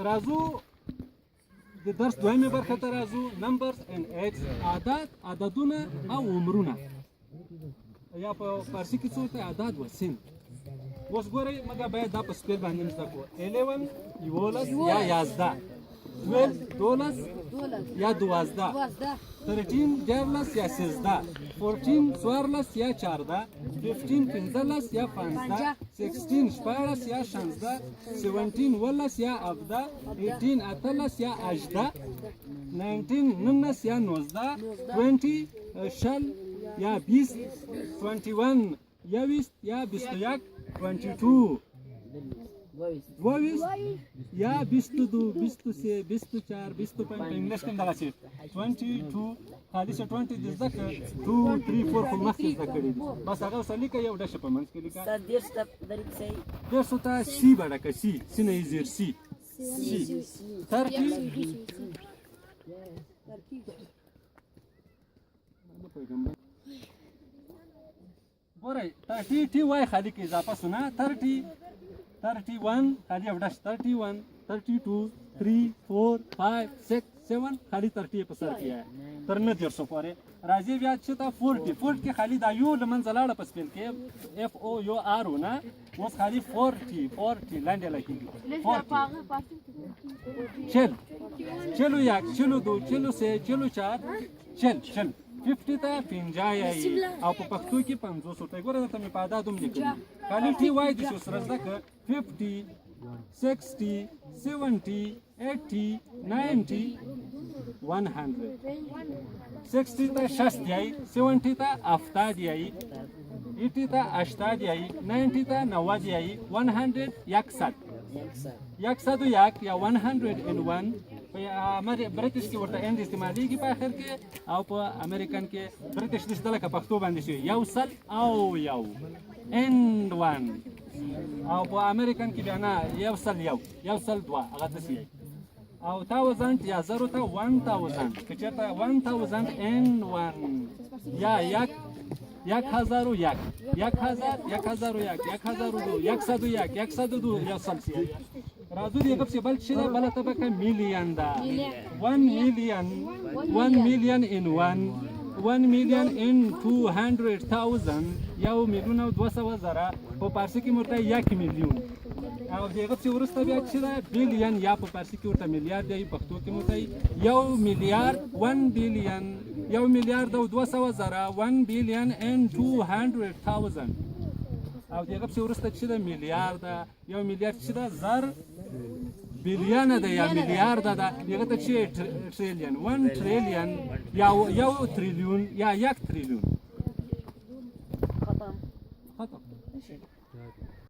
راځو د درس دویمه برخه ته راځو. نمبرز اند ایجز، عددونه او عمرونه، یا په فارسي کې څه ورته اعداد و سن. اوس ګورئ موږ باید دا په سپیل باندې زده کړو. 11 11 یا 11، 12 12 یا 12، 13 14 یا 13، 14 14 یا 14، 15 15 یا 15، 16 14 یا 16، 17 18 یا 17، 18 18 یا 18، 19 19 یا 19، 20 شل یا 20، 21 یا 20 یا 21، 22 22 یا 22 23 24 25 په انګلیش کې دغسې 22 خالي شه 20 د زده کړه 2 3 4 خو مخکې زده کړي دي. بس هغه ورسره لیکه، یو ډشه په منځ کې لیکه. دېرشو ته سی به ډکه، سی نه یې زیر سی 30 ګورئ 30 ټي وای خالي کې اضافه سونه 30 31 خالي او ډش 31 32 3 4 5 6 7 خالي 30 په سر کې ہے تر نه 150 پورې راځي. بیا چې تا 40 کې خالي دا یو لمنځه لاړه په سپیل کې اف او یو ار ونه، اوس خالي 40 لاندې لګیږي 40 چلو یک چلو دو چلو سه چلو چار چل 50 ته 50 یې او په پښتو کې 500 ته. ګوره ته مې په اعداد هم لیکلي خالي ټي وای د څه سره زده کړه 50 60 70 80 90 100 60 ته 60 یې 70 ته 70 یې 80 ته 80 یې 90 ته 90 یې 100 101 یا 101 په برټش کې ورته اند استعمالیږي په اخر کې، او په امریکن کې برټش دې لکه پښتو باندې شي یو سل او یو اند 1، او په امریکن کې بیا نه یو سل دوه هغه داسې او 1000 یا 0 ته 1000 که چېرته 1000 اند 1 یا 1001 یو سل سی. راځو دې غږ بل څه ده، بل طبقه میلیون ده 1 میلیون in 1 میلیون in 200,000 یو میلیون او 200,000 په فارسي کې مرته 1 میلیون. او دغه څه ورسته بیا چې دا بیلیون یا په فارسي کې ورته میلیارد دی، پښتو کې مرته 1 میلیارد 1 بیلیون 1 میلیارد او 200,000 1 بیلیون in 200,000. او دغه څه ورسته چې دا میلیارد 1 میلیارد چې دا زر بیلیون ده یا میلیارد ده، دغه ته چې ټریلیون 1 ټریلیون یا 1 تریلیون یا 1 تریلیون. ختم